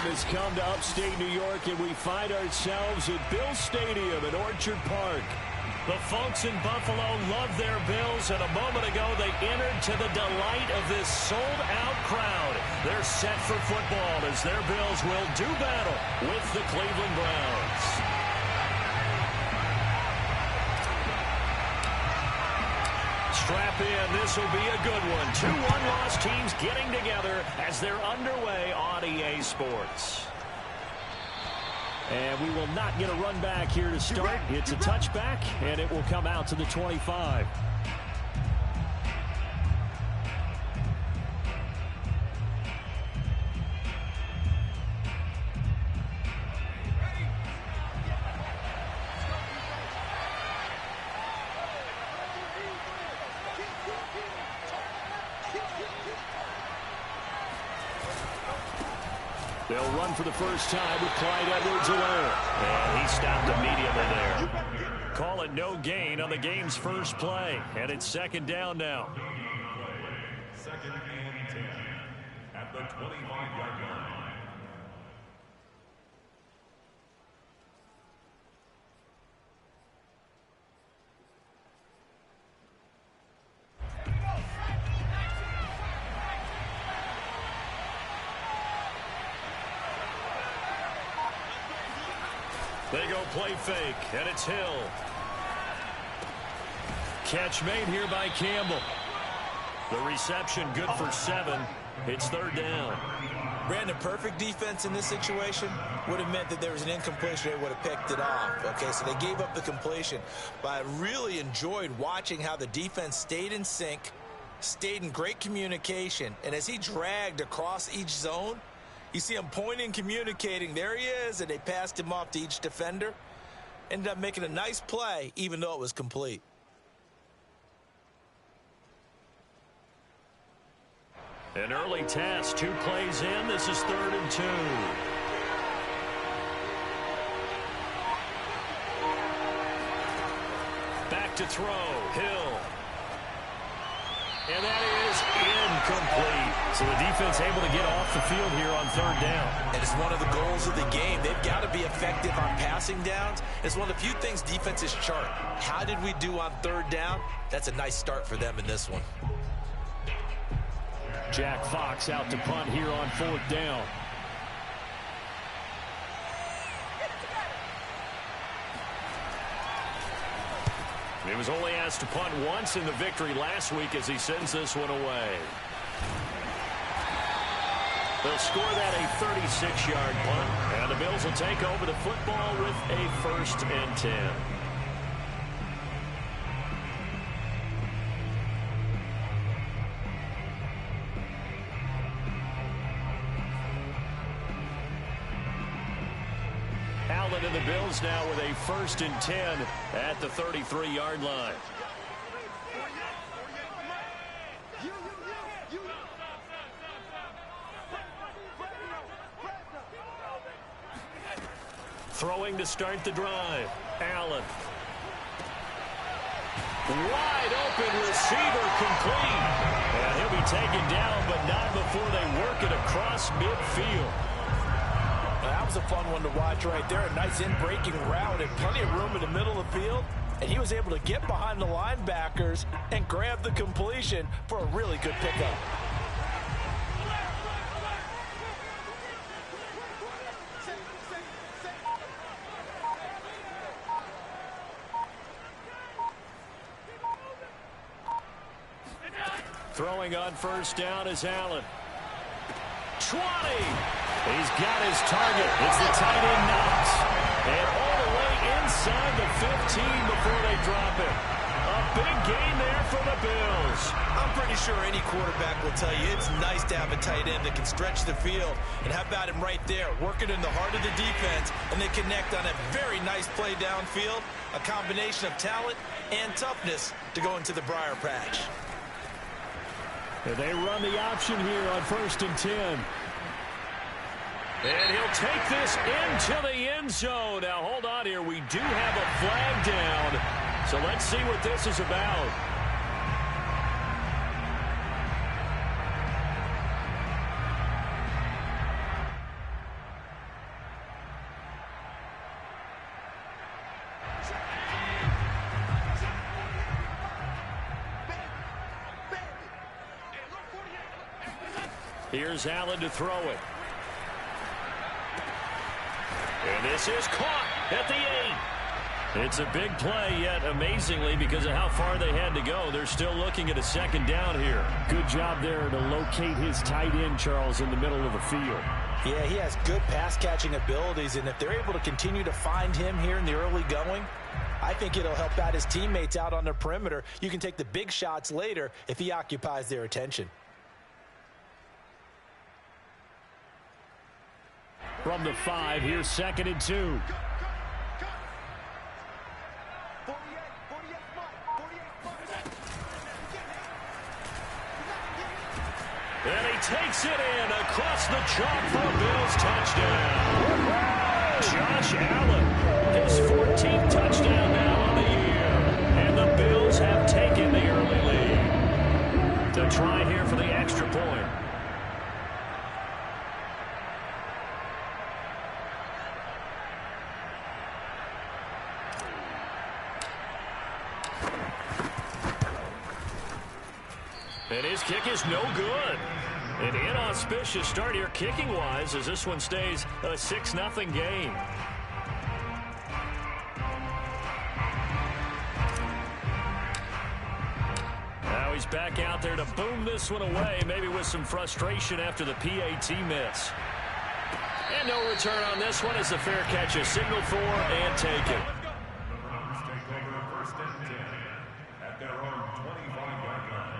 time has come to upstate New York, and we find ourselves at Bill Stadium at Orchard Park. The folks in Buffalo love their Bills, and a moment ago they entered to the delight of this sold-out crowd. They're set for football as their Bills will do battle with the Cleveland Browns. Strap in, this will be a good one. Two one-loss teams getting together as they're underway on EA Sports. And we will not get a run back here to start. It's a touchback, and it will come out to the 25. They'll run for the first time with Clyde Edwards-Helaire. And he stopped immediately there. Call it no gain on the game's first play. And it's second down now. Second and 10 at the 25-yard line. They go play fake, and it's Hill. Catch made here by Campbell. The reception good for 7. It's third down. Brandon, perfect defense in this situation would have meant that there was an incompletion. They would have picked it off. Okay, so they gave up the completion. But I really enjoyed watching how the defense stayed in sync, stayed in great communication. And as he dragged across each zone, you see him pointing, communicating. There he is, and they passed him off to each defender. Ended up making a nice play, even though it was complete. An early test, 2 plays in. This is 3rd and 2. Back to throw, Hill. And that is incomplete. So the defense able to get off the field here on 3rd down. And it's one of the goals of the game. They've got to be effective on passing downs. It's one of the few things defenses chart. How did we do on 3rd down? That's a nice start for them in this one. Jack Fox out to punt here on 4th down. He was only asked to punt once in the victory last week as he sends this one away. They'll score that a 36-yard punt, and the Bills will take over the football with a 1st and 10. Allen and the Bills now with a 1st and 10 at the 33-yard line. Throwing to start the drive. Allen. Wide open receiver complete. And he'll be taken down, but not before they work it across midfield. That was a fun one to watch right there. A nice in-breaking route and plenty of room in the middle of the field. And he was able to get behind the linebackers and grab the completion for a really good pickup. Throwing on 1st down is Allen. 20. He's got his target. It's the tight end Knox. And all the way inside the 15 before they drop it. A big gain there for the Bills. I'm pretty sure any quarterback will tell you it's nice to have a tight end that can stretch the field. And how about him right there, working in the heart of the defense, and they connect on a very nice play downfield. A combination of talent and toughness to go into the briar patch. And they run the option here on 1st and 10. And he'll take this into the end zone. Now, hold on here. We do have a flag down. So let's see what this is about. Here's Allen to throw it. And this is caught at the 8. It's a big play, yet amazingly, because of how far they had to go, they're still looking at a second down here. Good job there to locate his tight end, Charles, in the middle of the field. Yeah, he has good pass-catching abilities, and if they're able to continue to find him here in the early going, I think it'll help out his teammates out on the perimeter. You can take the big shots later if he occupies their attention. From the 5, here's 2nd and 2. And he takes it in across the chalk for a Bills touchdown. Josh Allen, his 14th touchdown now on the year. And the Bills have taken the early lead. To try here for the extra point. And his kick is no good. An inauspicious start here kicking-wise as this one stays a 6-0 game. Now he's back out there to boom this one away, maybe with some frustration after the PAT miss. And no return on this one as the fair catch is signaled for and taken. The Browns take over 1st and 10 at their own 25-yard line.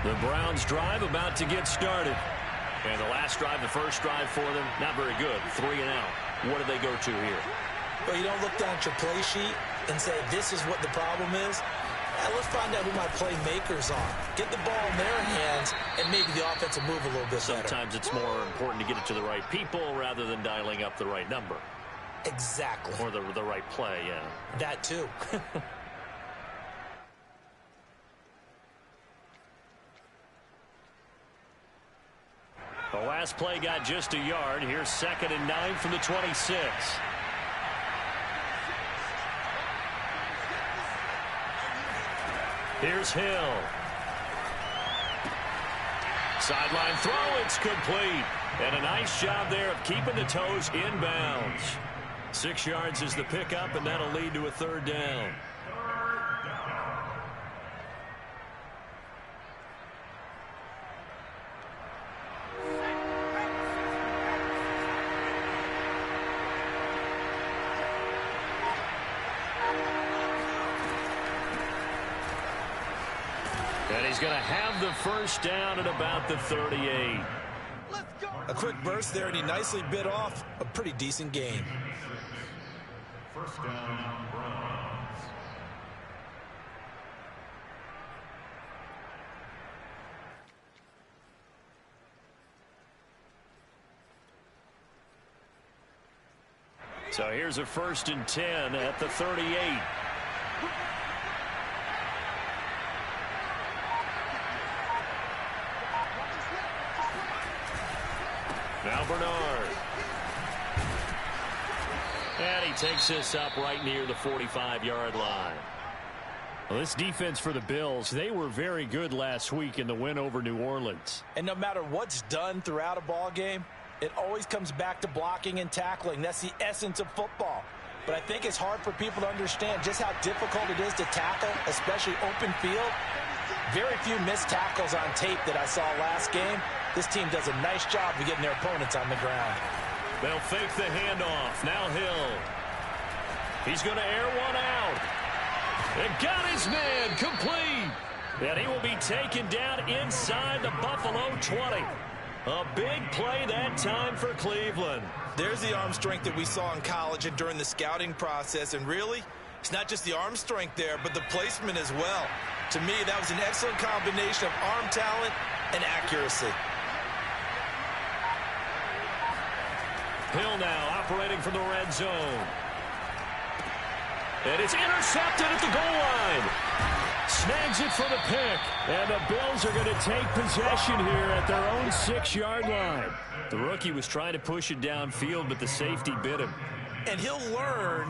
The Browns drive about to get started. And the last drive, the first drive for them, not very good. 3 and out. What do they go to here? Well, you don't look down at your play sheet and say, this is what the problem is. Let's find out who my playmakers are. Get the ball in their hands, and maybe the offense will move a little bit better. Sometimes it's more important to get it to the right people rather than dialing up the right number. Exactly. Or the right play, yeah. That too. The last play got just a yard. Here's 2nd and 9 from the 26. Here's Hill. Sideline throw, it's complete. And a nice job there of keeping the toes inbounds. 6 yards is the pickup, and that'll lead to a 3rd down. And he's going to have the first down at about the 38. A quick burst there, and he nicely bit off a pretty decent gain. 1st down, Browns. So here's a 1st and 10 at the 38. Now Bernard. And he takes this up right near the 45-yard line. Well, this defense for the Bills, they were very good last week in the win over New Orleans. And no matter what's done throughout a ball game, it always comes back to blocking and tackling. That's the essence of football. But I think it's hard for people to understand just how difficult it is to tackle, especially open field. Very few missed tackles on tape that I saw last game. This team does a nice job of getting their opponents on the ground. They'll fake the handoff. Now Hill. He's going to air one out. And got his man complete. And he will be taken down inside the Buffalo 20. A big play that time for Cleveland. There's the arm strength that we saw in college and during the scouting process. And really, it's not just the arm strength there, but the placement as well. To me, that was an excellent combination of arm talent and accuracy. Hill now operating from the red zone. And it's intercepted at the goal line. Snags it for the pick. And the Bills are going to take possession here at their own 6-yard line. The rookie was trying to push it downfield, but the safety bit him. And he'll learn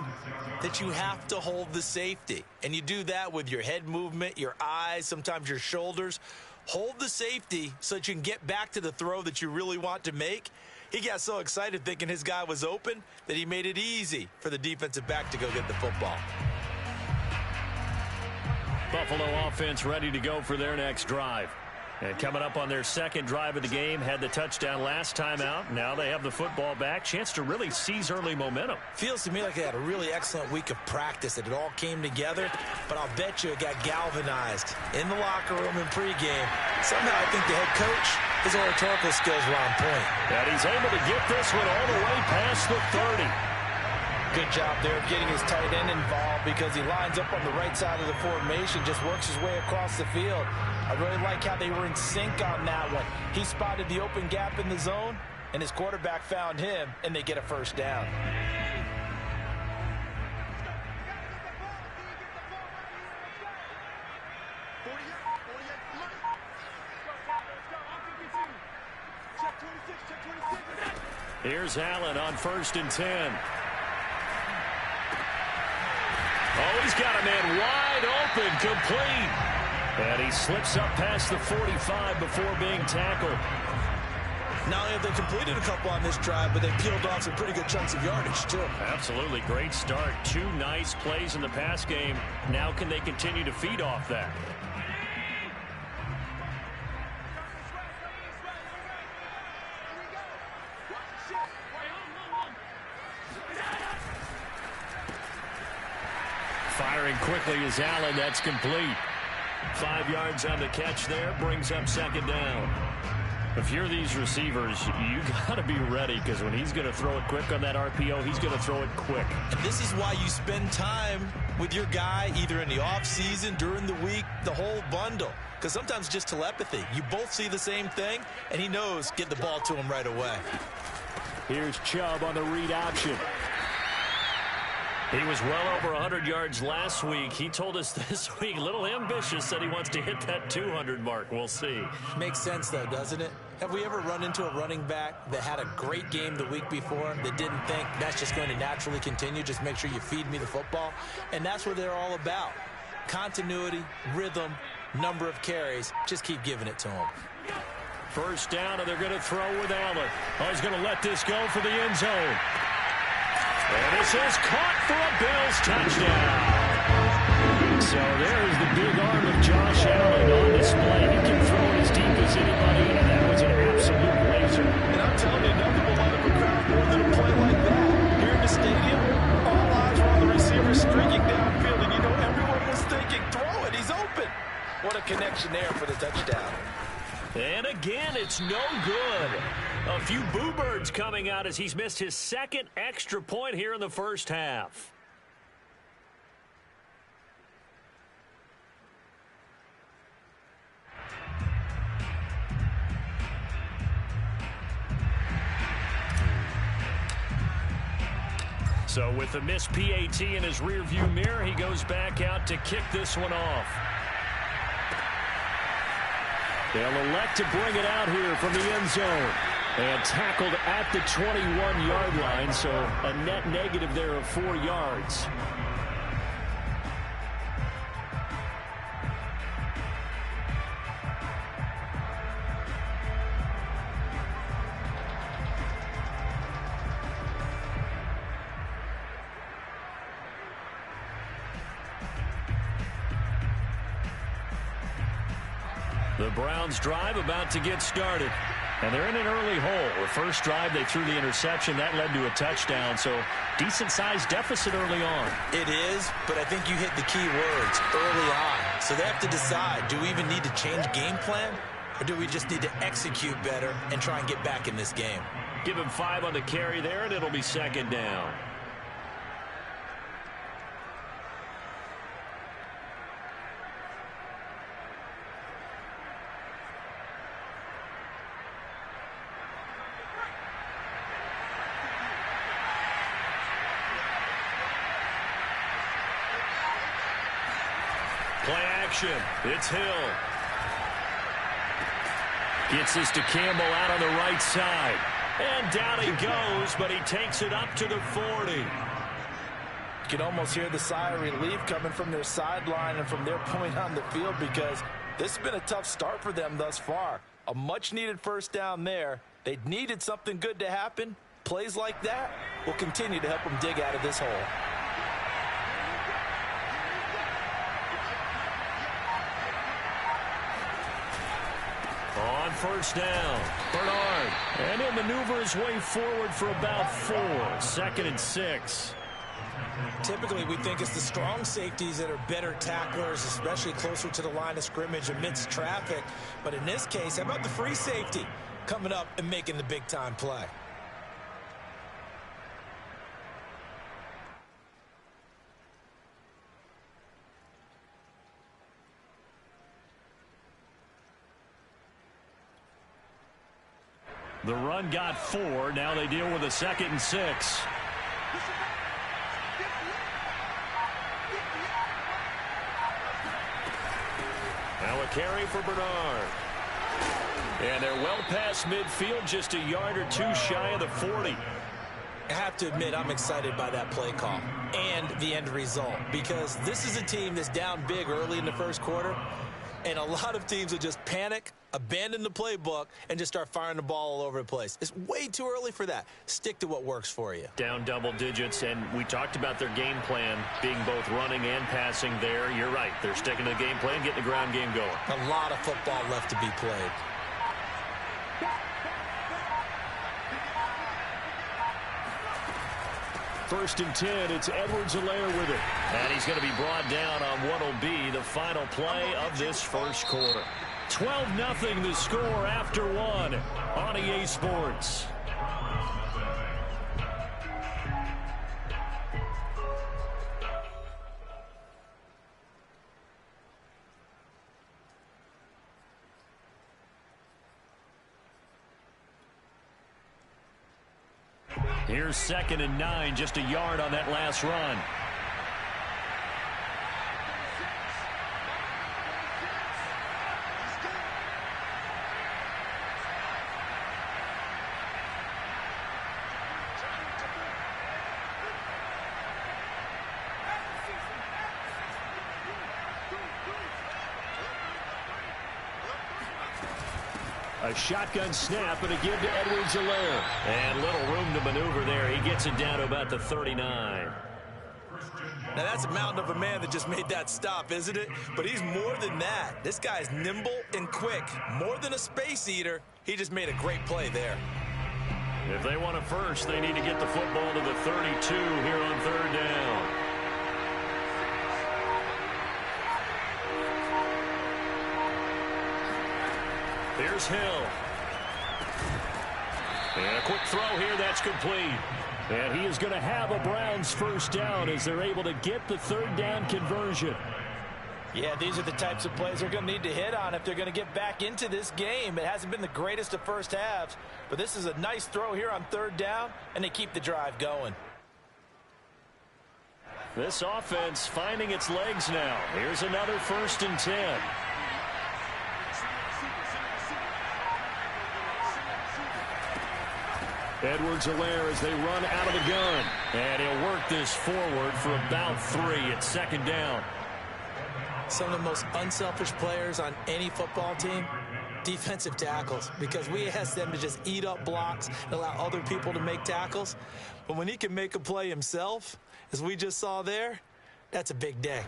that you have to hold the safety. And you do that with your head movement, your eyes, sometimes your shoulders. Hold the safety so that you can get back to the throw that you really want to make. He got so excited thinking his guy was open that he made it easy for the defensive back to go get the football. Buffalo offense ready to go for their next drive. And coming up on their second drive of the game, had the touchdown last time out. Now they have the football back. Chance to really seize early momentum. Feels to me like they had a really excellent week of practice, that it all came together. But I'll bet you it got galvanized in the locker room in pregame. Somehow I think the head coach, his oratorical skills were on point. And he's able to get this one all the way past the 30. Good job there of getting his tight end involved, because he lines up on the right side of the formation, just works his way across the field. I really like how they were in sync on that one. He spotted the open gap in the zone, and his quarterback found him, and they get a first down. Here's Allen on 1st and 10. Oh, he's got a man wide open, complete. And he slips up past the 45 before being tackled. Not only have they completed a couple on this drive, but they peeled off some pretty good chunks of yardage, too. Absolutely great start. 2 nice plays in the pass game. Now can they continue to feed off that? Firing quickly is Allen. That's complete. 5 yards on the catch there. Brings up 2nd down. If you're these receivers, you got to be ready, because when he's going to throw it quick on that RPO, he's going to throw it quick. This is why you spend time with your guy, either in the offseason, during the week, the whole bundle. Because sometimes just telepathy. You both see the same thing, and he knows get the ball to him right away. Here's Chubb on the read option. He was well over 100 yards last week. He told us this week, a little ambitious, said he wants to hit that 200 mark. We'll see. Makes sense, though, doesn't it? Have we ever run into a running back that had a great game the week before that didn't think that's just going to naturally continue? Just make sure you feed me the football. And that's what they're all about. Continuity, rhythm, number of carries. Just keep giving it to them. First down, and they're going to throw with Allen. Oh, he's going to let this go for the end zone. And this is caught for a Bills touchdown. So there's the big arm of Josh Allen on display. He can throw it as deep as anybody, and that was an absolute laser. And I'm telling you, nothing will light up a crowd more than a play like that. Here in the stadium, all eyes were on the receiver streaking downfield, and you know everyone was thinking, throw it, he's open. What a connection there for the touchdown. And again, it's no good. A few boo birds coming out as he's missed his 2nd extra point here in the first half. So with the missed PAT in his rearview mirror, he goes back out to kick this one off. They'll elect to bring it out here from the end zone. And tackled at the 21-yard line, so a net negative there of 4 yards. The Browns drive about to get started. And they're in an early hole. The first drive, they threw the interception. That led to a touchdown. So decent-sized deficit early on. It is, but I think you hit the key words early on. So they have to decide, do we even need to change game plan? Or do we just need to execute better and try and get back in this game? Give him 5 on the carry there, and it'll be 2nd down. Play action. It's Hill. Gets this to Campbell out on the right side. And down he goes, but he takes it up to the 40. You can almost hear the sigh of relief coming from their sideline and from their point on the field, because this has been a tough start for them thus far. A much-needed first down there. They needed something good to happen. Plays like that will continue to help them dig out of this hole. On first down, Bernard. And he'll maneuver his way forward for about 4. 2nd and 6. Typically, we think it's the strong safeties that are better tacklers, especially closer to the line of scrimmage amidst traffic. But in this case, how about the free safety coming up and making the big-time play? The run got 4. Now they deal with a 2nd and 6. Now a carry for Bernard. And they're well past midfield, just a yard or 2 shy of the 40. I have to admit, I'm excited by that play call and the end result, because this is a team that's down big early in the first quarter, and a lot of teams will just panic, abandon the playbook, and just start firing the ball all over the place. It's way too early for that. Stick to what works for you. Down double digits, and we talked about their game plan being both running and passing there. You're right. They're sticking to the game plan, getting the ground game going. A lot of football left to be played. First and 10, it's Edwards-Helaire with it. And he's going to be brought down on what will be the final play of this first quarter. 12-0 the score after 1 on EA Sports. Here's 2nd and 9, just a yard on that last run. A shotgun snap and a give to Edwards-Helaire. And little room to maneuver there. He gets it down to about the 39. Now that's a mountain of a man that just made that stop, isn't it? But he's more than that. This guy's nimble and quick. More than a space eater. He just made a great play there. If they want a first, they need to get the football to the 32 here on 3rd down. Here's Hill. And a quick throw here, that's complete. And he is going to have a Browns first down as they're able to get the 3rd down conversion. Yeah, these are the types of plays they're going to need to hit on if they're going to get back into this game. It hasn't been the greatest of first halves, but this is a nice throw here on 3rd down, and they keep the drive going. This offense finding its legs now. Here's another 1st and 10. Edwards-Helaire as they run out of the gun. And he'll work this forward for about 3 at 2nd down. Some of the most unselfish players on any football team, defensive tackles, because we ask them to just eat up blocks and allow other people to make tackles. But when he can make a play himself, as we just saw there, that's a big day.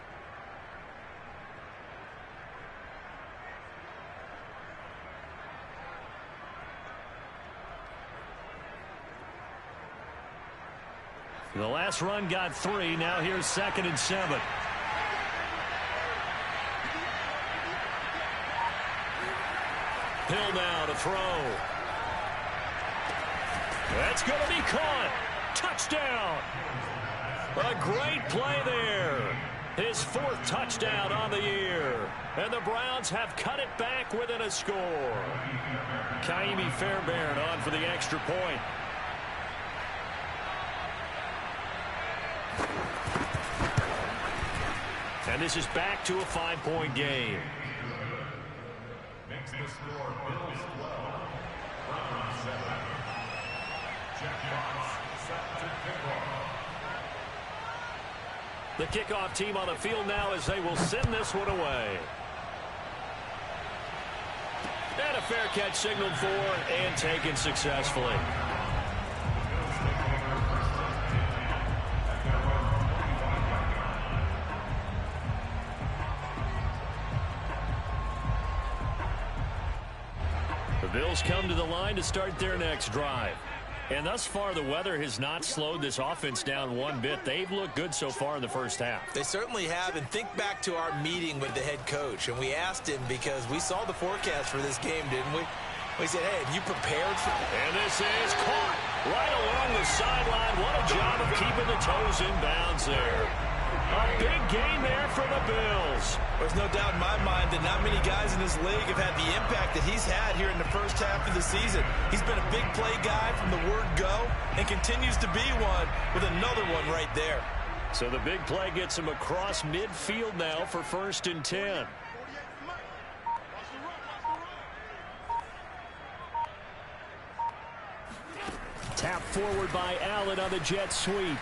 The last run got 3. Now here's 2nd and 7. Hill now to throw. That's going to be caught. Touchdown. A great play there. His 4th touchdown on the year. And the Browns have cut it back within a score. Kaimi Fairbairn on for the extra point. And this is back to a 5-point game. Makes the score Bills 12, Browns 7. Jack Fox set to kick off. The kickoff team on the field now as they will send this one away. And a fair catch signaled for and taken successfully. The Bills come to the line to start their next drive. And thus far, the weather has not slowed this offense down one bit. They've looked good so far in the first half. They certainly have. And think back to our meeting with the head coach. And we asked him because we saw the forecast for this game, didn't we? We said, hey, have you prepared for it? And this is caught right along the sideline. What a job of keeping the toes in bounds there. A big gain there for the Bills. There's no doubt in my mind that not many guys in this league have had the impact that he's had here in the first half of the season. He's been a big play guy from the word go and continues to be one with another one right there. So the big play gets him across midfield now for 1st and 10. Tap forward by Allen on the jet sweep.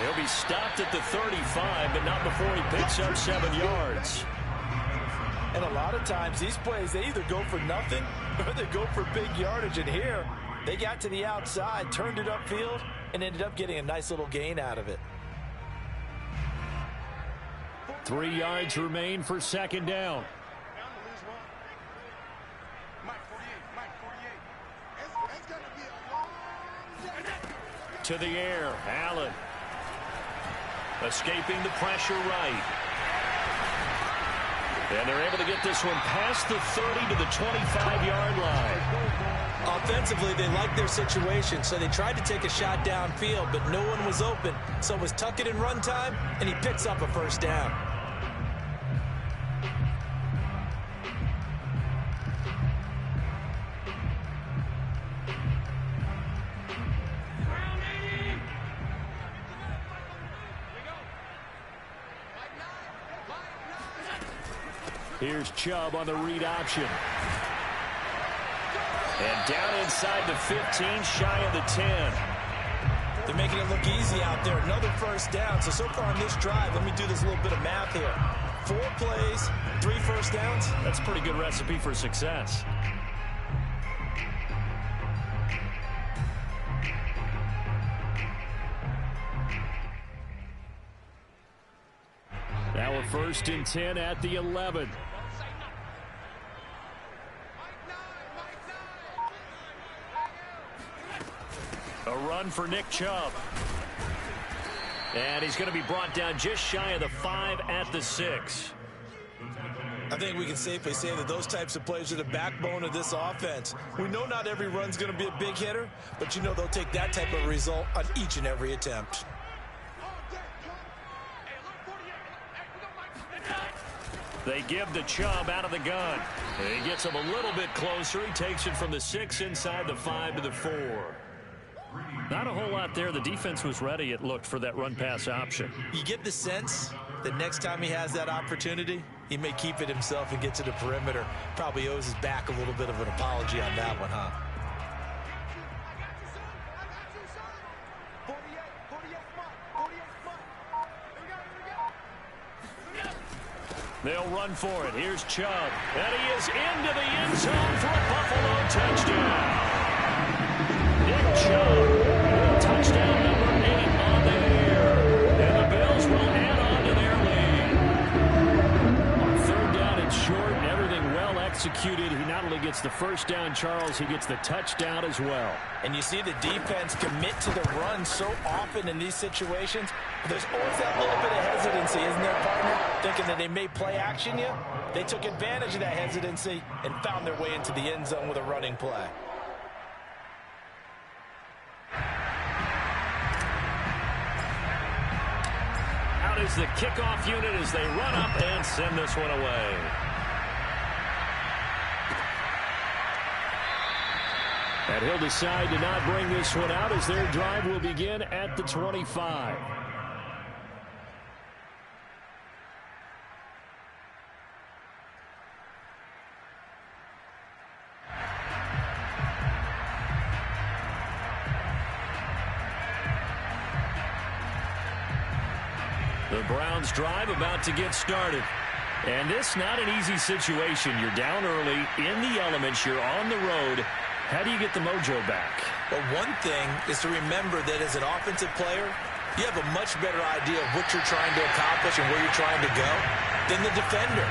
He'll be stopped at the 35, but not before he picks up 7 yards. And a lot of times, these plays, they either go for nothing or they go for big yardage. And here, they got to the outside, turned it upfield, and ended up getting a nice little gain out of it. 3 yards remain for 2nd down. To the air, Allen. Escaping the pressure right. And they're able to get this one past the 30 to the 25-yard line. Offensively, they liked their situation, so they tried to take a shot downfield, but no one was open. So it was tuck it and run time, and he picks up a 1st down. Here's Chubb on the read option. And down inside the 15, shy of the 10. They're making it look easy out there. Another 1st down. So far on this drive, let me do this little bit of math here. 4 plays, 3 1st downs. That's a pretty good recipe for success. Now a 1st and 10 at the 11. A run for Nick Chubb. And he's going to be brought down just shy of the 5 at the 6. I think we can safely say that those types of plays are the backbone of this offense. We know not every run's going to be a big hitter, but you know they'll take that type of result on each and every attempt. They give the Chubb out of the gun. And he gets him a little bit closer. He takes it from the 6 inside the 5 to the 4. Not a whole lot there. The defense was ready, it looked, for that run-pass option. You get the sense that next time he has that opportunity, he may keep it himself and get to the perimeter. Probably owes his back a little bit of an apology on that one, huh? They'll run for it. Here's Chubb. And he is into the end zone for a Buffalo touchdown. Nick Chubb, touchdown number 8 on the air. And the Bills will add on to their lead. On 3rd down and short, and everything well executed. He not only gets the 1st down, Charles, he gets the touchdown as well. And you see the defense commit to the run so often in these situations. There's always that little bit of hesitancy, isn't there, partner? Thinking that they may play action you. They took advantage of that hesitancy and found their way into the end zone with a running play. Out is the kickoff unit as they run up and send this one away. And he'll decide to not bring this one out as their drive will begin at the 25. The Browns drive about to get started. And this not an easy situation. You're down early, in the elements, you're on the road. How do you get the mojo back? Well, one thing is to remember that as an offensive player, you have a much better idea of what you're trying to accomplish and where you're trying to go than the defender.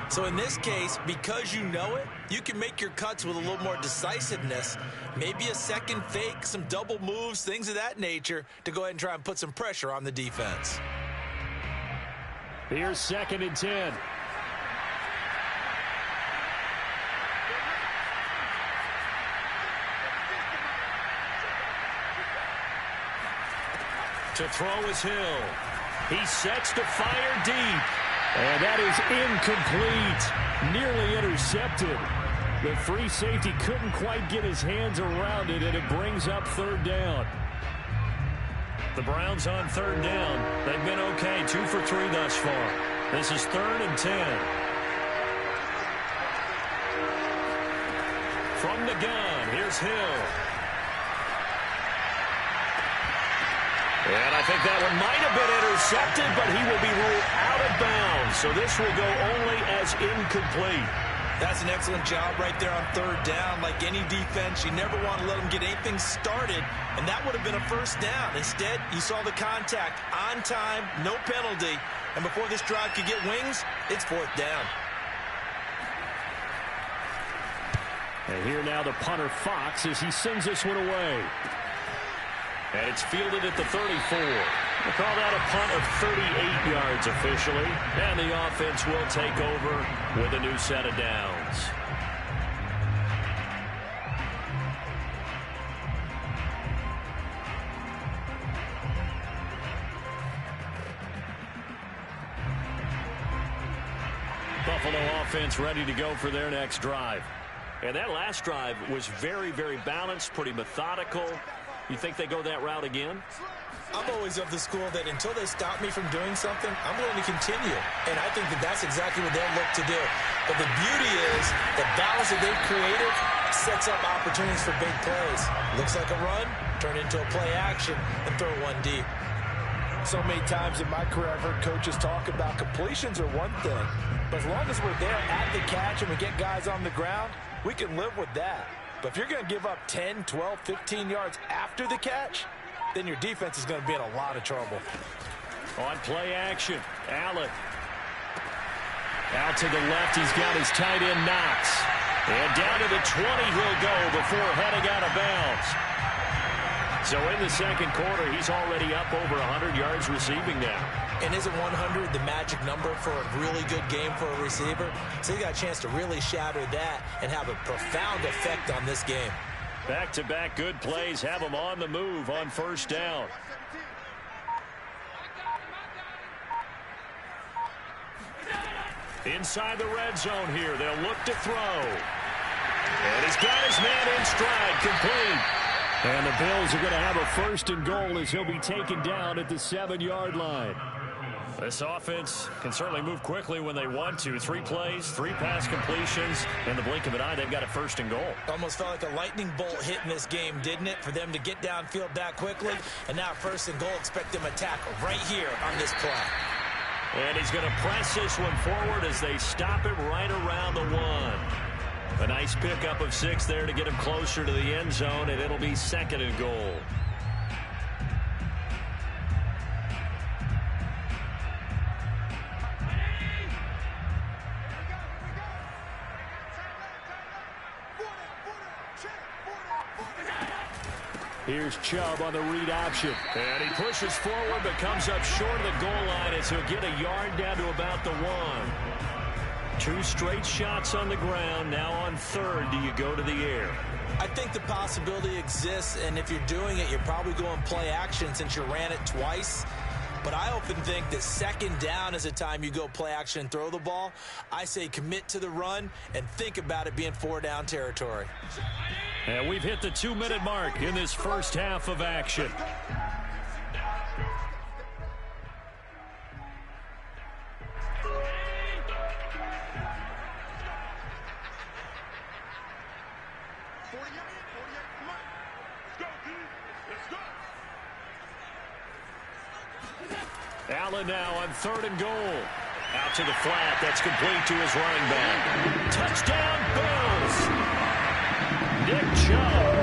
So in this case, because you know it, you can make your cuts with a little more decisiveness, maybe a second fake, some double moves, things of that nature, to go ahead and try and put some pressure on the defense. Here's 2nd and 10. To throw is Hill. He sets to fire deep. And that is incomplete. Nearly intercepted. The free safety couldn't quite get his hands around it, and it brings up 3rd down. The Browns on 3rd down. They've been okay, 2 for 3 thus far. This is 3rd and 10. From the gun, here's Hill. And I think that one might have been intercepted, but he will be ruled out of bounds. So this will go only as incomplete. That's an excellent job right there on 3rd down. Like any defense, you never want to let them get anything started, and that would have been a 1st down. Instead, you saw the contact on time, no penalty, and before this drive could get wings, it's 4th down. And here now the punter Fox as he sends this one away. And it's fielded at the 34. We'll call that a punt of 38 yards officially. And the offense will take over with a new set of downs. Buffalo offense ready to go for their next drive. And that last drive was very, very balanced, pretty methodical. You think they go that route again? I'm always of the school that until they stop me from doing something, I'm going to continue. And I think that that's exactly what they'll look to do. But the beauty is the balance that they've created sets up opportunities for big plays. Looks like a run, turn into a play action, and throw one deep. So many times in my career, I've heard coaches talk about completions are one thing. But as long as we're there at the catch and we get guys on the ground, we can live with that. But if you're going to give up 10, 12, 15 yards after the catch, then your defense is going to be in a lot of trouble. On play action, Allen. Out to the left, he's got his tight end Knox. And down to the 20 he'll go before heading out of bounds. So in the 2nd quarter, he's already up over 100 yards receiving now. And isn't 100 the magic number for a really good game for a receiver? So he got a chance to really shatter that and have a profound effect on this game. Back-to-back good plays have him on the move on 1st down. Inside the red zone here, they'll look to throw. And he's got his man in stride, complete. And the Bills are going to have a 1st and goal as he'll be taken down at the 7-yard line. This offense can certainly move quickly when they want to. 3 plays, 3 pass completions. In the blink of an eye, they've got a 1st and goal. Almost felt like a lightning bolt hit in this game, didn't it? For them to get downfield that quickly. And now 1st and goal, expect them to tackle right here on this play. And he's going to press this one forward as they stop it right around the 1. A nice pickup of 6 there to get him closer to the end zone, and it'll be 2nd and goal. Here's Chubb on the read option. And he pushes forward but comes up short of the goal line as he'll get a yard down to about the 1. 2 straight shots on the ground. Now on 3rd, do you go to the air? I think the possibility exists, and if you're doing it, you're probably going play action since you ran it twice. But I often think that 2nd down is a time you go play action and throw the ball. I say commit to the run and think about it being 4-down territory. And we've hit the 2-minute mark in this first half of action. Allen now on 3rd and goal. Out to the flat. That's complete to his running back. Touchdown, Bills. Nick Chubb.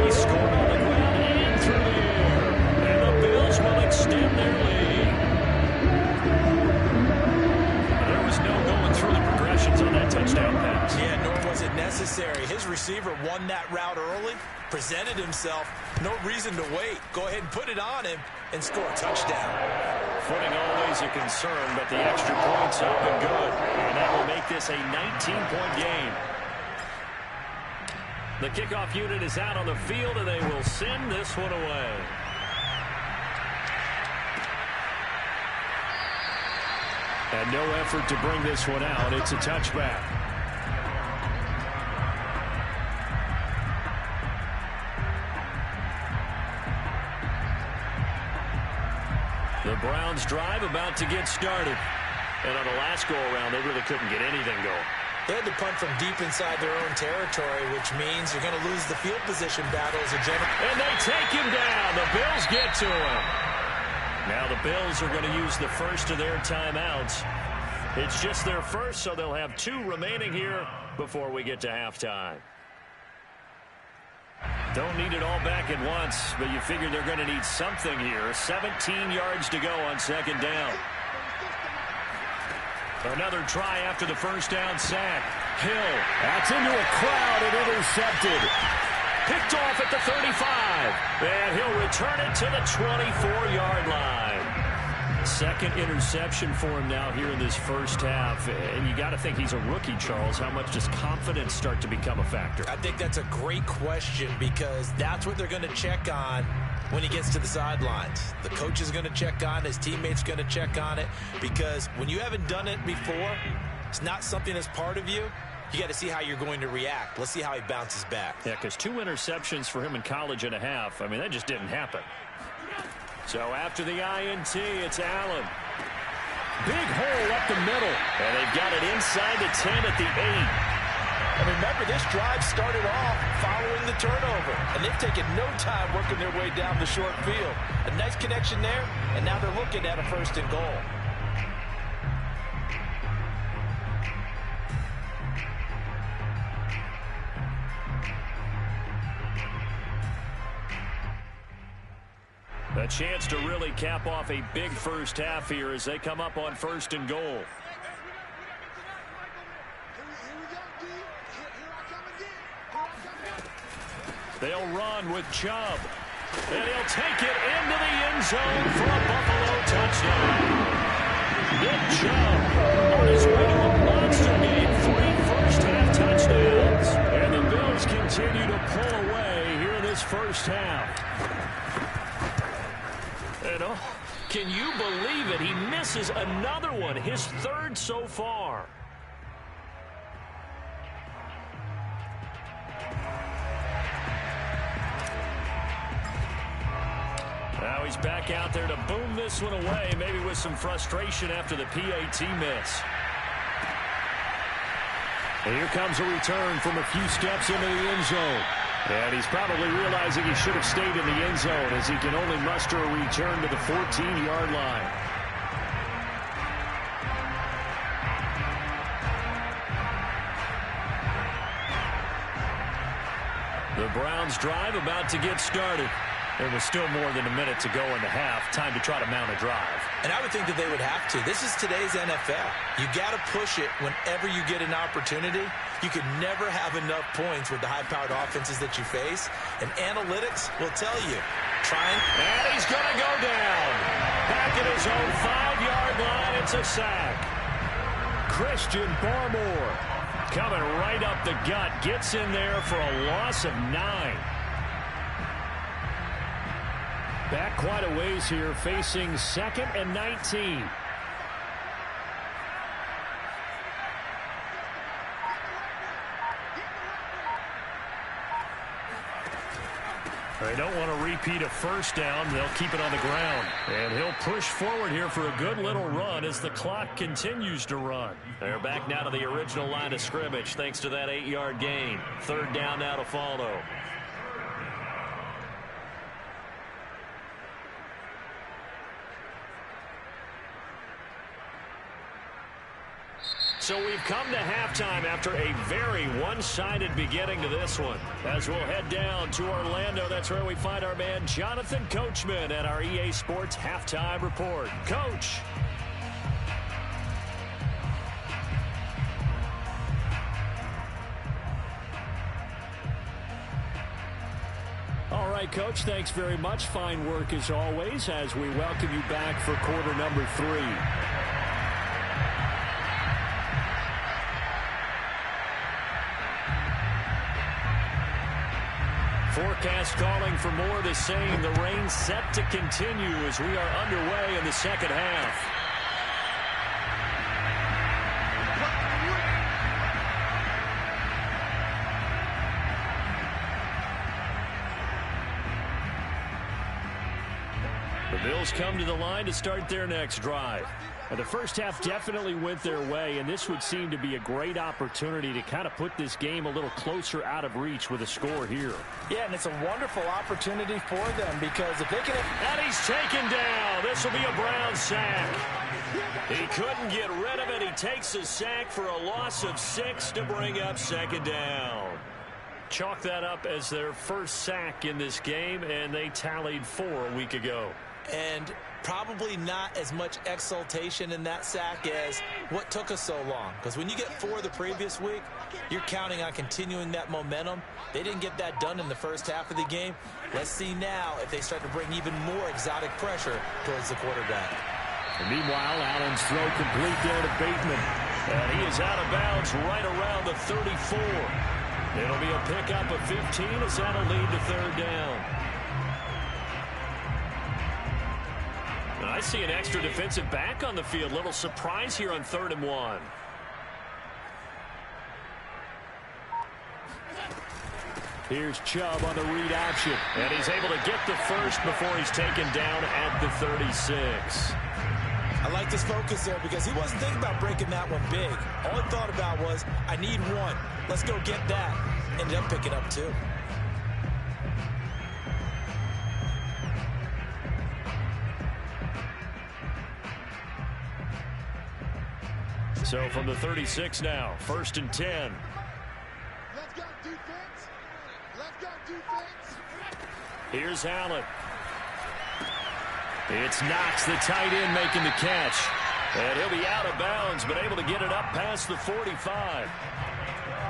He scored on the ground and through the air. And the Bills will extend their lead. There was no going through the progressions on that touchdown pass. Yeah, nor was it necessary. His receiver won that route early, presented himself. No reason to wait. Go ahead and put it on him and score a touchdown. Footing always a concern, but the extra point's up and good. And that will make this a 19-point game. The kickoff unit is out on the field, and they will send this one away. And no effort to bring this one out. It's a touchback. The Browns drive about to get started. And on the last go-around, they really couldn't get anything going. They had to punt from deep inside their own territory, which means you're going to lose the field position battle as a general. And they take him down. The Bills get to him. Now the Bills are going to use the first of their timeouts. It's just their first, so they'll have 2 remaining here before we get to halftime. Don't need it all back at once, but you figure they're going to need something here. 17 yards to go on 2nd down. Another try after the first down sack. Hill, that's into a crowd and intercepted. Picked off at the 35. And he'll return it to the 24-yard line. 2nd interception for him now here in this first half. And you got to think he's a rookie, Charles. How much does confidence start to become a factor? I think that's a great question because that's what they're going to check on when he gets to the sidelines. The coach is going to check on it. His teammates going to check on it because when you haven't done it before, it's not something that's part of you. You got to see how you're going to react. Let's see how he bounces back. Yeah, because 2 interceptions for him in college and a half. I mean, that just didn't happen. So after the INT, it's Allen. Big hole up the middle. And they've got it inside the 10 at the 8. And remember, this drive started off following the turnover. And they've taken no time working their way down the short field. A nice connection there, and now they're looking at a 1st and goal. A chance to really cap off a big first half here as they come up on 1st and goal. They'll run with Chubb. And he'll take it into the end zone for a Buffalo touchdown. Nick Chubb on his way to a monster game. 3 first-half touchdowns. And the Bills continue to pull away here in this first half. And oh, can you believe it? He misses another one, his 3rd so far. Now he's back out there to boom this one away, maybe with some frustration after the PAT miss. And here comes a return from a few steps into the end zone. And he's probably realizing he should have stayed in the end zone as he can only muster a return to the 14-yard line. The Browns drive about to get started. There was still more than a minute to go in the half. Time to try to mount a drive. And I would think that they would have to. This is today's NFL. You got to push it whenever you get an opportunity. You could never have enough points with the high-powered offenses that you face. And analytics will tell you. And he's going to go down. Back at his own 5-yard line. It's a sack. Christian Barmore coming right up the gut. Gets in there for a loss of 9. Back quite a ways here, facing 2nd and 19. They don't want to repeat a first down. They'll keep it on the ground. And he'll push forward here for a good little run as the clock continues to run. They're back now to the original line of scrimmage thanks to that 8-yard gain. 3rd down now to follow. So we've come to halftime after a very one-sided beginning to this one. As we'll head down to Orlando, that's where we find our man Jonathan Coachman at our EA Sports Halftime Report. Coach. All right, Coach, thanks very much. Fine work as always as we welcome you back for quarter number 3. Forecast calling for more of the same. The rain set to continue as we are underway in the second half. The Bills come to the line to start their next drive. The first half definitely went their way, and this would seem to be a great opportunity to kind of put this game a little closer out of reach with a score here. Yeah, and it's a wonderful opportunity for them because if they can... And he's taken down. This will be a Brown sack. He couldn't get rid of it. He takes a sack for a loss of 6 to bring up second down. Chalk that up as their first sack in this game, and they tallied 4 a week ago. And probably not as much exultation in that sack as what took us so long. Because when you get 4 the previous week, you're counting on continuing that momentum. They didn't get that done in the first half of the game. Let's see now if they start to bring even more exotic pressure towards the quarterback. And meanwhile, Allen's throw complete there to Bateman. And he is out of bounds right around the 34. It'll be a pickup of 15 as that'll lead to third down. I see an extra defensive back on the field. Little surprise here on 3rd and 1. Here's Chubb on the read option. And he's able to get the first before he's taken down at the 36. I like this focus there because he wasn't thinking about breaking that one big. All he thought about was, I need 1. Let's go get that. Ended up picking up 2. So from the 36 now, 1st and 10. Let's go defense. Let's go defense. Here's Allen. It's Knox, the tight end, making the catch. And he'll be out of bounds, but able to get it up past the 45.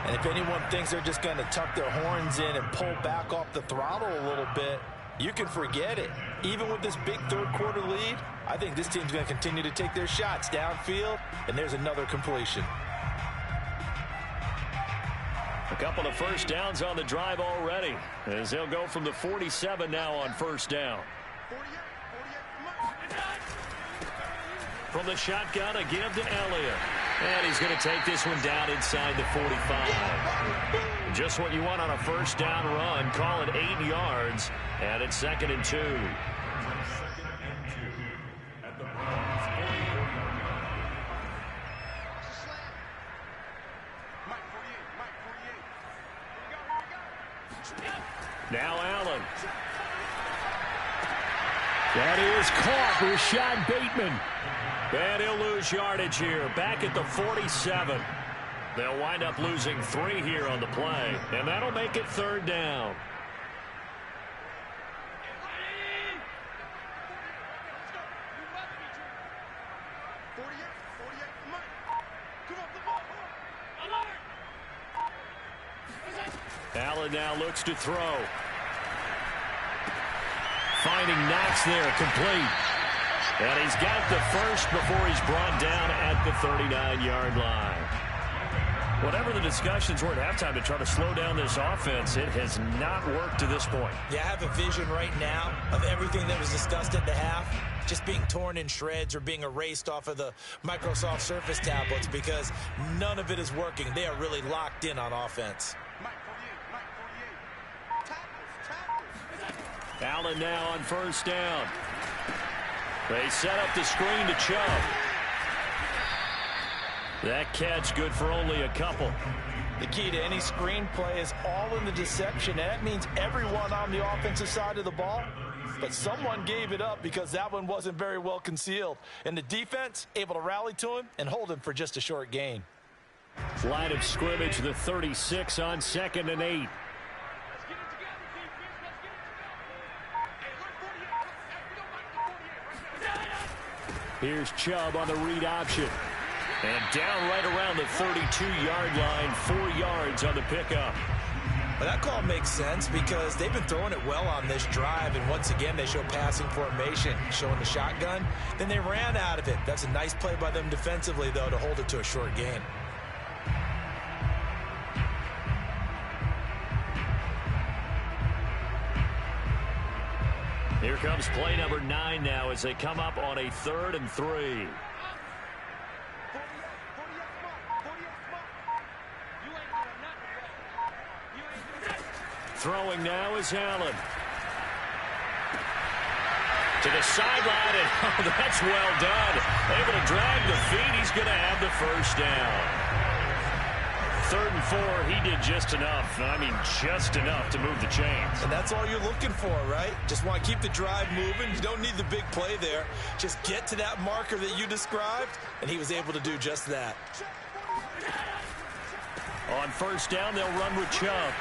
And if anyone thinks they're just going to tuck their horns in and pull back off the throttle a little bit, you can forget it. Even with this big third-quarter lead, I think this team's going to continue to take their shots downfield, and there's another completion. A couple of first downs on the drive already, as they'll go from the 47 now on first down. From the shotgun, a give to Elliott. And he's going to take this one down inside the 45. Just what you want on a first down run. Call it 8 yards. And it's 2nd and 2. Now Allen. That is caught. Rashad Bateman. And he'll lose yardage here. Back at the 47. They'll wind up losing 3 here on the play. And that'll make it 3rd down. Allen now looks to throw. Finding Knox there, complete. And he's got the first before he's brought down at the 39-yard line. Whatever the discussions were at halftime to try to slow down this offense, it has not worked to this point. Yeah, I have a vision right now of everything that was discussed at the half just being torn in shreds or being erased off of the Microsoft Surface tablets because none of it is working. They are really locked in on offense. Allen now on first down. They set up the screen to Chubb. That catch good for only a couple. The key to any screenplay is all in the deception. And that means everyone on the offensive side of the ball. But someone gave it up because that one wasn't very well concealed. And the defense able to rally to him and hold him for just a short gain. Line of scrimmage, the 36 on 2nd and 8. Here's Chubb on the read option. And down right around the 32-yard line, 4 yards on the pickup. Well, that call makes sense because they've been throwing it well on this drive, and once again they show passing formation, showing the shotgun. Then they ran out of it. That's a nice play by them defensively, though, to hold it to a short gain. Here comes play number 9 now as they come up on a 3rd and 3. Throwing now is Allen. To the sideline, and oh, that's well done. Able to drag the feet. He's going to have the first down. 3rd and 4, he did just enough. I mean, just enough to move the chains. And that's all you're looking for, right? Just want to keep the drive moving. You don't need the big play there. Just get to that marker that you described, and he was able to do just that. On 1st down, they'll run with Chubb.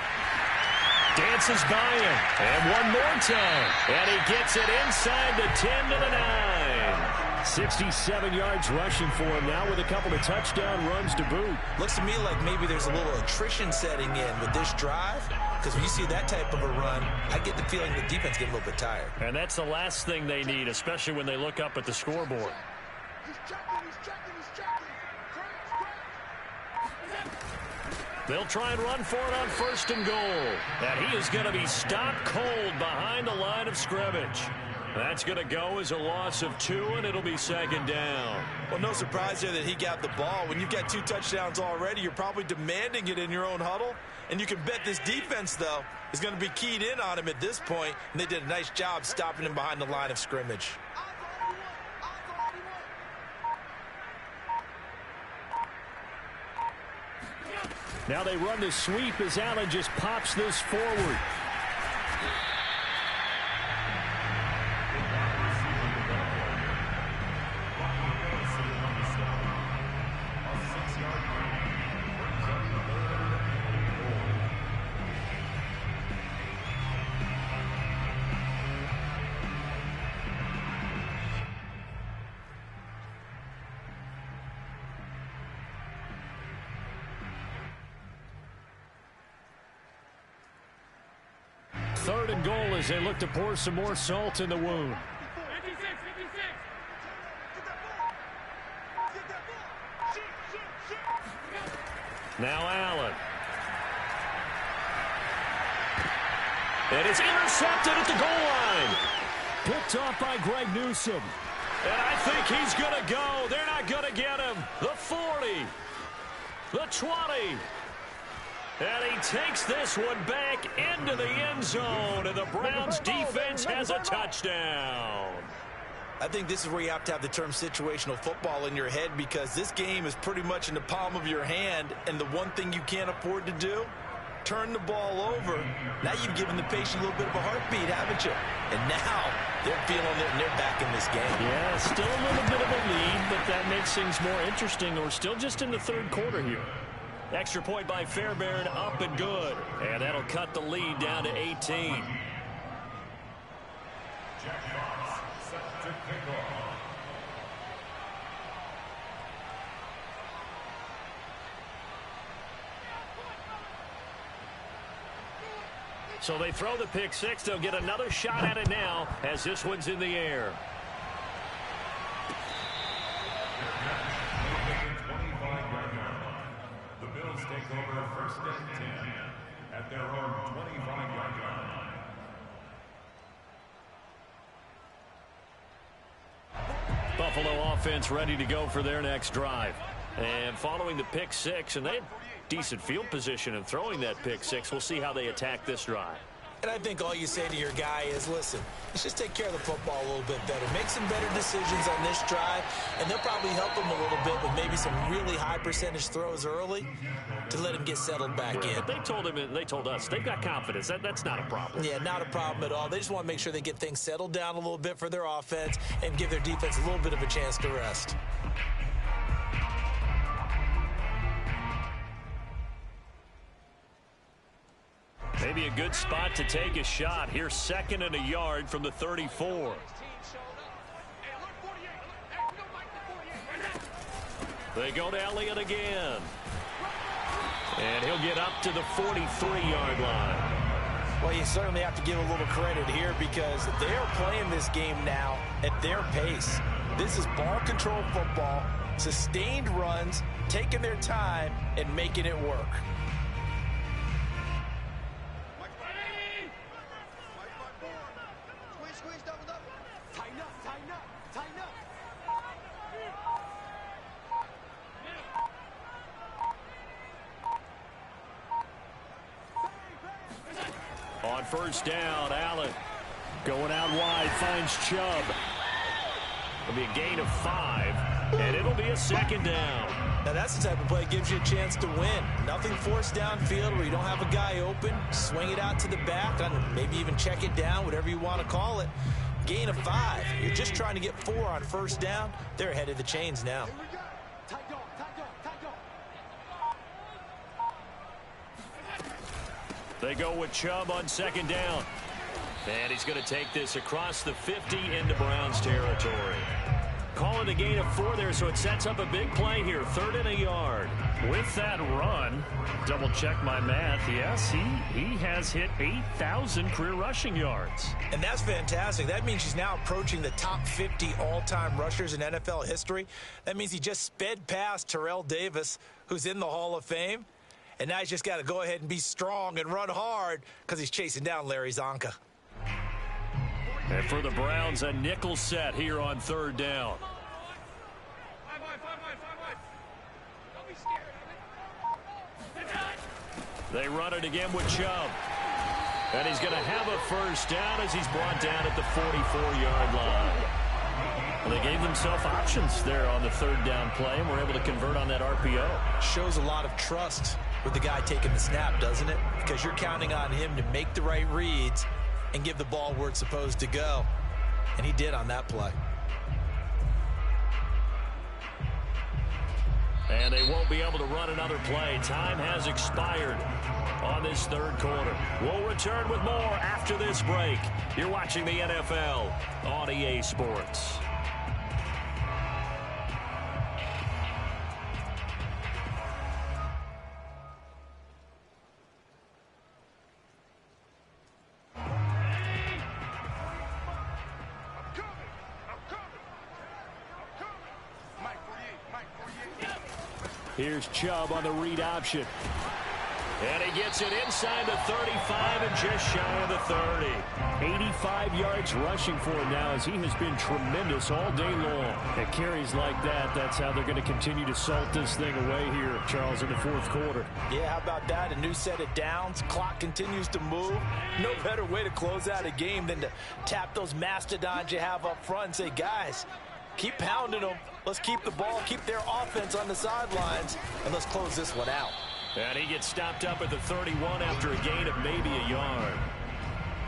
Dances by him. And one more time. And he gets it inside the 10 to the 9. 67 yards rushing for him now with a couple of touchdown runs to boot. Looks to me like maybe there's a little attrition setting in with this drive, because when you see that type of a run, I get the feeling the defense getting a little bit tired. And that's the last thing they need, especially when they look up at the scoreboard. They'll try and run for it on 1st and goal. And he is going to be stopped cold behind the line of scrimmage. That's going to go as a loss of 2, and it'll be 2nd down. Well, no surprise there that he got the ball. When you've got 2 touchdowns already, you're probably demanding it in your own huddle. And you can bet this defense, though, is going to be keyed in on him at this point. And they did a nice job stopping him behind the line of scrimmage. Now they run the sweep as Allen just pops this forward. Third and goal as they look to pour some more salt in the wound. Now Allen. And it's intercepted at the goal line. Picked off by Greg Newsome. And I think he's going to go. They're not going to get him. The 40. The 20. And he takes this one back into the end zone. And the Browns defense has a touchdown. I think this is where you have to have the term situational football in your head, because this game is pretty much in the palm of your hand, and the one thing you can't afford to do, turn the ball over. Now you've given the patient a little bit of a heartbeat, haven't you? And now they're feeling it, and they're back in this game. Yeah, still a little bit of a lead, but that makes things more interesting. We're still just in the 3rd quarter here. Extra point by Fairbairn, up and good. And that'll cut the lead down to 18. Jack Fox set to kick off. So they throw the pick six. They'll get another shot at it now as this one's in the air. The Bills take over 1st and 10 at their own 25-yard line. Buffalo offense ready to go for their next drive. And following the pick six, and they had decent field position in throwing that pick six. We'll see how they attack this drive. And I think all you say to your guy is, listen, let's just take care of the football a little bit better. Make some better decisions on this drive, and they'll probably help him a little bit with maybe some really high percentage throws early to let him get settled back in. But they told him, and they told us, they've got confidence. That's not a problem. Yeah, not a problem at all. They just want to make sure they get things settled down a little bit for their offense and give their defense a little bit of a chance to rest. Maybe a good spot to take a shot. Here's 2nd and a yard from the 34. They go to Elliott again. And he'll get up to the 43-yard line. Well, you certainly have to give a little credit here because they're playing this game now at their pace. This is ball control football, sustained runs, taking their time, and making it work. On 1st down, Allen going out wide, finds Chubb. It'll be a gain of 5, and it'll be a 2nd down. Now that's the type of play that gives you a chance to win. Nothing forced downfield where you don't have a guy open. Swing it out to the back, maybe even check it down, whatever you want to call it. Gain of 5. You're just trying to get 4 on 1st down. They're ahead of the chains now. They go with Chubb on 2nd down. And he's going to take this across the 50 into Browns territory. Call it a gain of 4 there, so it sets up a big play here. 3rd and a yard. With that run, double check my math. Yes, he has hit 8,000 career rushing yards. And that's fantastic. That means he's now approaching the top 50 all-time rushers in NFL history. That means he just sped past Terrell Davis, who's in the Hall of Fame. And now he's just got to go ahead and be strong and run hard because he's chasing down Larry Zonka. And for the Browns, a nickel set here on 3rd down. They run it again with Chubb. And he's going to have a 1st down as he's brought down at the 44-yard line. Well, they gave themselves options there on the 3rd down play, and were able to convert on that RPO. Shows a lot of trust with the guy taking the snap, doesn't it? Because you're counting on him to make the right reads and give the ball where it's supposed to go. And he did on that play. And they won't be able to run another play. Time has expired on this 3rd quarter. We'll return with more after this break. You're watching the NFL on EA Sports. Here's Chubb on the read option. And he gets it inside the 35 and just shy of the 30. 85 yards rushing for him now as he has been tremendous all day long. At carries like that, that's how they're going to continue to salt this thing away here, Charles, in the 4th quarter. Yeah, how about that? A new set of downs. Clock continues to move. No better way to close out a game than to tap those mastodons you have up front and say, guys, keep pounding them. Let's keep the ball, keep their offense on the sidelines, and let's close this one out. And he gets stopped up at the 31 after a gain of maybe a yard.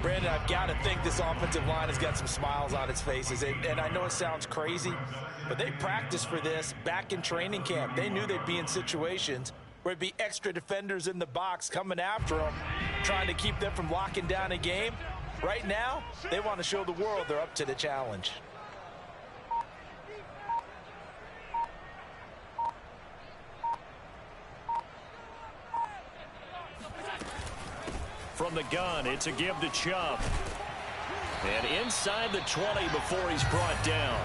Brandon, I've got to think this offensive line has got some smiles on its faces. And I know it sounds crazy, but they practiced for this back in training camp. They knew they'd be in situations where it'd be extra defenders in the box coming after them, trying to keep them from locking down a game. Right now, they want to show the world they're up to the challenge. From the gun, it's a give to Chubb. And inside the 20 before he's brought down.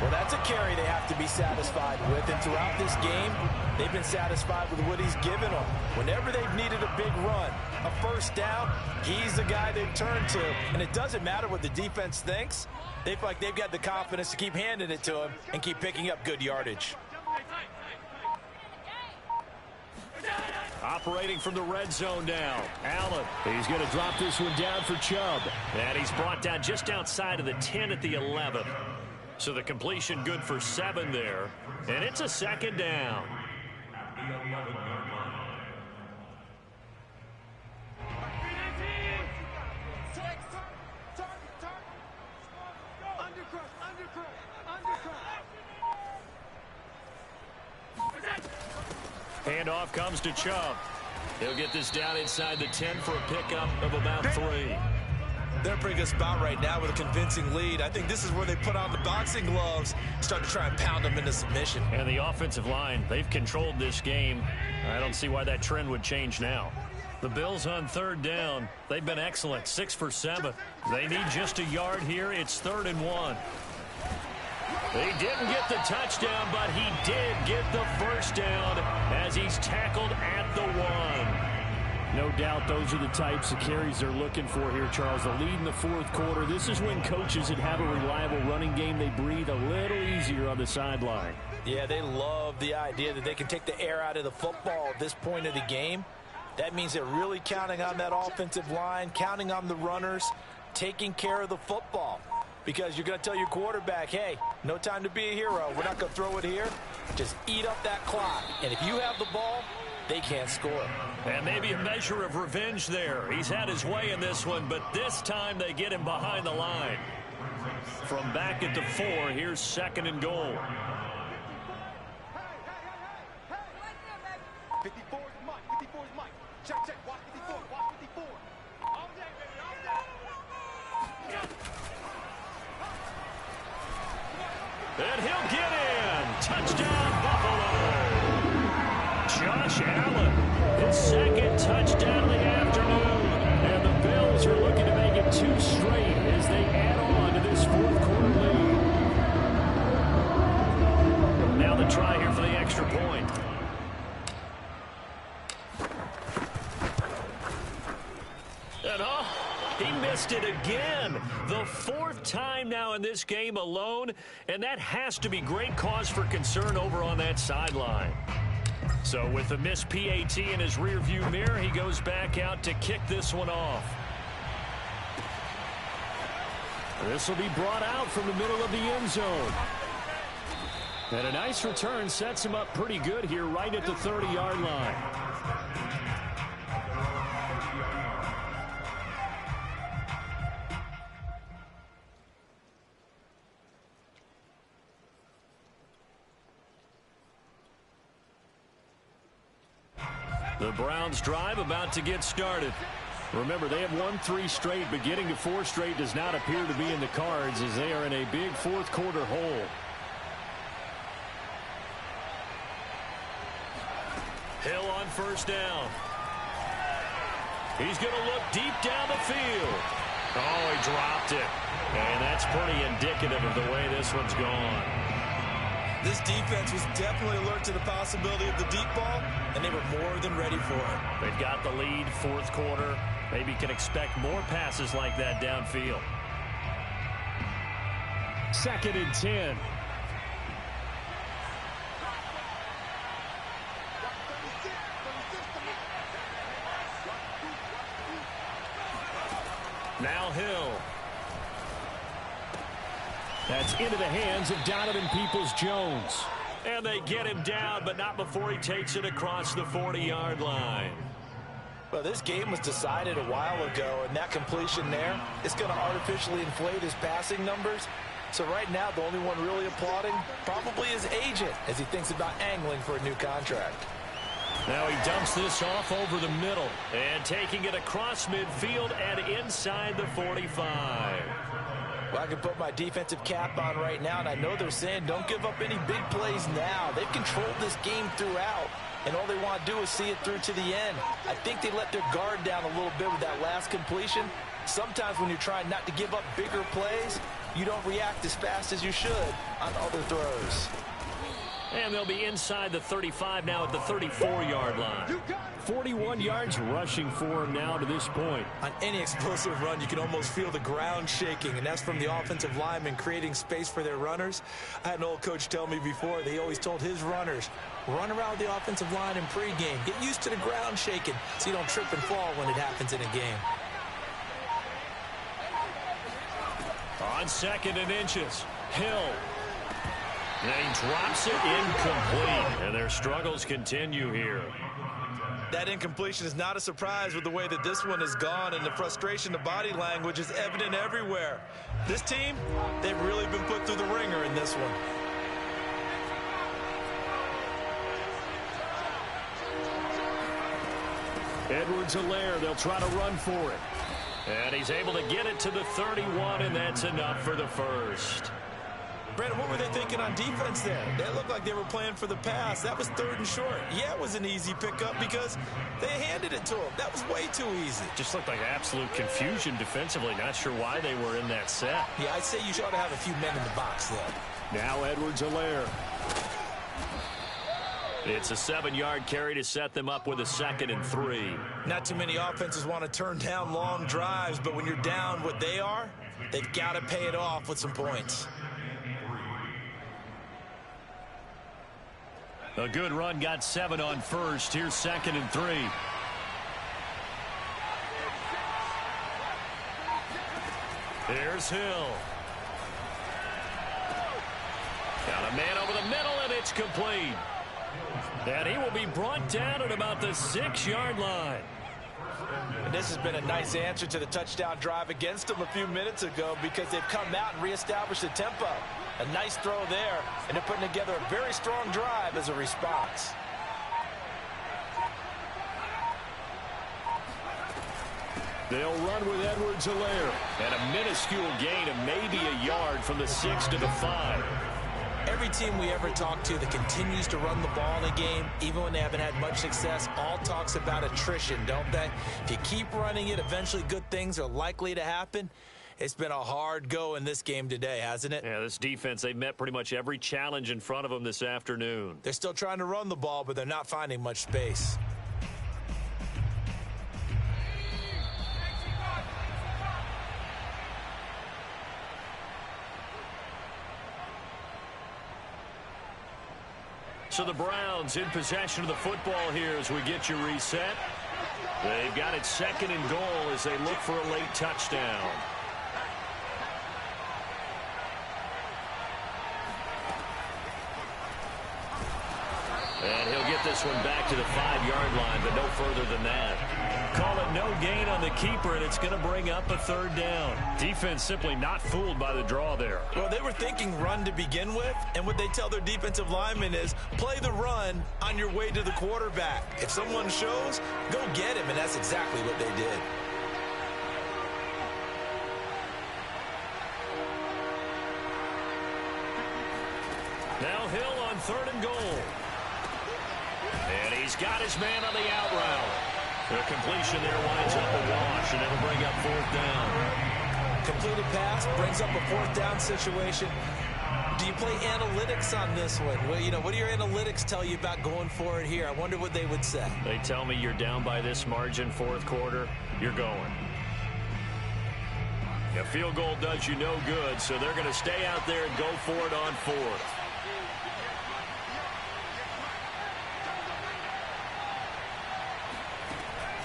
Well, that's a carry they have to be satisfied with. And throughout this game, they've been satisfied with what he's given them. Whenever they've needed a big run, a 1st down, he's the guy they've turned to. And it doesn't matter what the defense thinks. They feel like they've got the confidence to keep handing it to him and keep picking up good yardage. Operating from the red zone now. Allen. He's going to drop this one down for Chubb. And he's brought down just outside of the 10 at the 11. So the completion good for 7 there. And it's a 2nd down. Handoff comes to Chubb. He'll get this down inside the 10 for a pickup of about 3. They're in a pretty good spot right now with a convincing lead. I think this is where they put on the boxing gloves, start to try and pound them into submission. And the offensive line, they've controlled this game. I don't see why that trend would change now. The Bills on 3rd down. They've been excellent, 6 for 7. They need just a yard here. It's 3rd and 1. He didn't get the touchdown, but he did get the first down as he's tackled at the 1. No doubt those are the types of carries they're looking for here, Charles. The lead in the 4th quarter. This is when coaches that have a reliable running game, they breathe a little easier on the sideline. Yeah, they love the idea that they can take the air out of the football at this point of the game. That means they're really counting on that offensive line, counting on the runners, taking care of the football. Because you're going to tell your quarterback, hey, no time to be a hero. We're not going to throw it here. Just eat up that clock. And if you have the ball, they can't score. And maybe a measure of revenge there. He's had his way in this one, but this time they get him behind the line. From back at the 4, here's 2nd and goal. 54 is Mike. 54 is Mike. Check, check. Watch 54. Watch 54. All day, baby. All day. And he'll get in. Touchdown, Buffalo. Josh Allen, his 2nd touchdown of the afternoon. And the Bills are looking to make it 2 straight as they add on to this 4th quarter lead. Now the try here for the extra point. And he missed it again. The 4th time now in this game alone, and that has to be great cause for concern over on that sideline. So with the missed PAT in his rearview mirror, he goes back out to kick this one off. This will be brought out from the middle of the end zone. And a nice return sets him up pretty good here right at the 30-yard line. The Browns drive about to get started. Remember, they have won 3 straight, but getting to 4 straight does not appear to be in the cards as they are in a big 4th quarter hole. Hill on 1st down. He's going to look deep down the field. Oh, he dropped it. And that's pretty indicative of the way this one's gone. This defense was definitely alert to the possibility of the deep ball, and they were more than ready for it. They've got the lead, 4th quarter. Maybe can expect more passes like that downfield. 2nd and 10. Now Hill. That's into the hands of Donovan Peoples-Jones. And they get him down, but not before he takes it across the 40-yard line. Well, this game was decided a while ago, and that completion there is going to artificially inflate his passing numbers. So right now, the only one really applauding probably his agent as he thinks about angling for a new contract. Now he dumps this off over the middle and taking it across midfield and inside the 45. Well, I can put my defensive cap on right now, and I know they're saying don't give up any big plays now. They've controlled this game throughout, and all they want to do is see it through to the end. I think they let their guard down a little bit with that last completion. Sometimes when you're trying not to give up bigger plays, you don't react as fast as you should on other throws. And they'll be inside the 35 now at the 34-yard line. 41 yards rushing for him now to this point. On any explosive run, you can almost feel the ground shaking, and that's from the offensive linemen creating space for their runners. I had an old coach tell me before, they always told his runners, run around the offensive line in pregame. Get used to the ground shaking so you don't trip and fall when it happens in a game. On 2nd and inches, Hill. And he drops it incomplete, and their struggles continue here. That incompletion is not a surprise with the way that this one has gone, and the frustration, the body language is evident everywhere. This team, they've really been put through the ringer in this one. Edwards-Helaire, they'll try to run for it. And he's able to get it to the 31, and that's enough for the first. Brandon, what were they thinking on defense there? They looked like they were playing for the pass. That was 3rd and short. Yeah, it was an easy pickup because they handed it to him. That was way too easy. Just looked like absolute confusion defensively. Not sure why they were in that set. Yeah, I'd say you ought to have a few men in the box there. Now Edwards-Helaire. It's a 7-yard carry to set them up with a 2nd and 3. Not too many offenses want to turn down long drives, but when you're down what they are, they've got to pay it off with some points. A good run got 7 on first. Here's 2nd and 3. Here's Hill. Got a man over the middle, and it's complete. And he will be brought down at about the 6-yard line. And this has been a nice answer to the touchdown drive against them a few minutes ago because they've come out and reestablished the tempo. A nice throw there, and they're putting together a very strong drive as a response. They'll run with Edwards-Helaire. And a minuscule gain of maybe a yard from the 6 to the 5. Every team we ever talk to that continues to run the ball in a game, even when they haven't had much success, all talks about attrition, don't they? If you keep running it, eventually good things are likely to happen. It's been a hard go in this game today, hasn't it? Yeah, this defense, they've met pretty much every challenge in front of them this afternoon. They're still trying to run the ball, but they're not finding much space. So the Browns in possession of the football here as we get you reset. They've got it 2nd and goal as they look for a late touchdown. And he'll get this one back to the 5-yard line, but no further than that. Call it no gain on the keeper, and it's going to bring up a 3rd down. Defense simply not fooled by the draw there. Well, they were thinking run to begin with, and what they tell their defensive linemen is play the run on your way to the quarterback. If someone shows, go get him, and that's exactly what they did. Now Hill on 3rd and goal. And he's got his man on the out route. The completion there winds up a wash, and it'll bring up 4th down. Completed pass brings up a 4th down situation. Do you play analytics on this one? Well, you know, what do your analytics tell you about going for it here? I wonder what they would say. They tell me you're down by this margin 4th quarter, you're going. A field goal does you no good, so they're going to stay out there and go for it on 4th.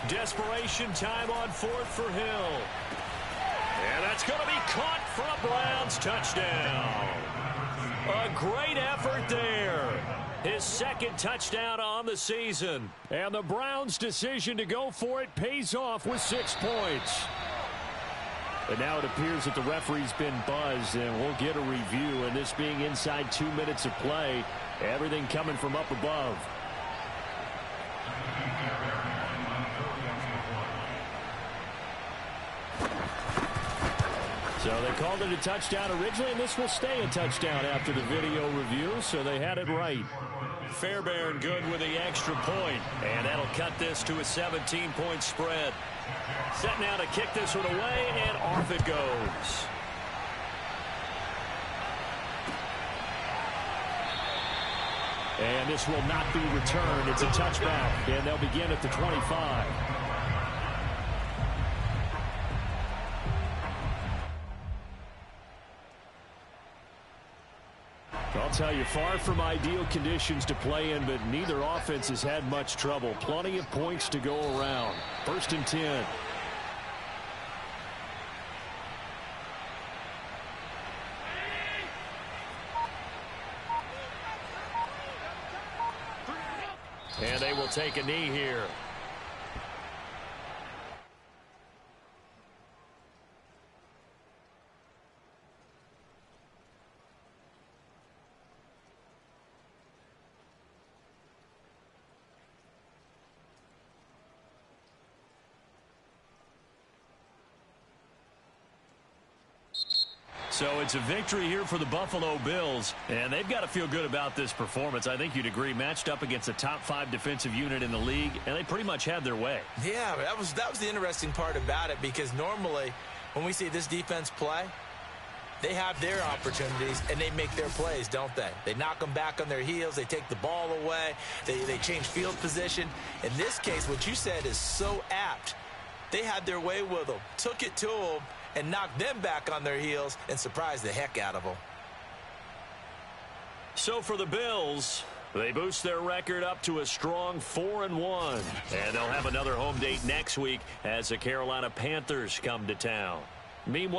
Desperation time on 4th for Hill. And that's going to be caught for a Browns touchdown. A great effort there. His 2nd touchdown on the season. And the Browns' decision to go for it pays off with 6 points. And now it appears that the referee's been buzzed, and we'll get a review. And this being inside 2 minutes of play, everything coming from up above. So they called it a touchdown originally, and this will stay a touchdown after the video review, so they had it right. Fairbairn good with the extra point, and that'll cut this to a 17-point spread. Set now to kick this one away, and off it goes. And this will not be returned. It's a touchback, and they'll begin at the 25. I'll tell you, far from ideal conditions to play in, but neither offense has had much trouble. Plenty of points to go around. 1st and 10. And they will take a knee here. So it's a victory here for the Buffalo Bills, and they've got to feel good about this performance. I think you'd agree, matched up against a top 5 defensive unit in the league, and they pretty much had their way. Yeah, that was the interesting part about it, because normally when we see this defense play, they have their opportunities, and they make their plays, don't they? They knock them back on their heels. They take the ball away. They change field position. In this case, what you said is so apt. They had their way with them, took it to them, and knocked them back on their heels and surprised the heck out of them. So for the Bills, they boost their record up to a strong 4-1. And they'll have another home date next week as the Carolina Panthers come to town. Meanwhile,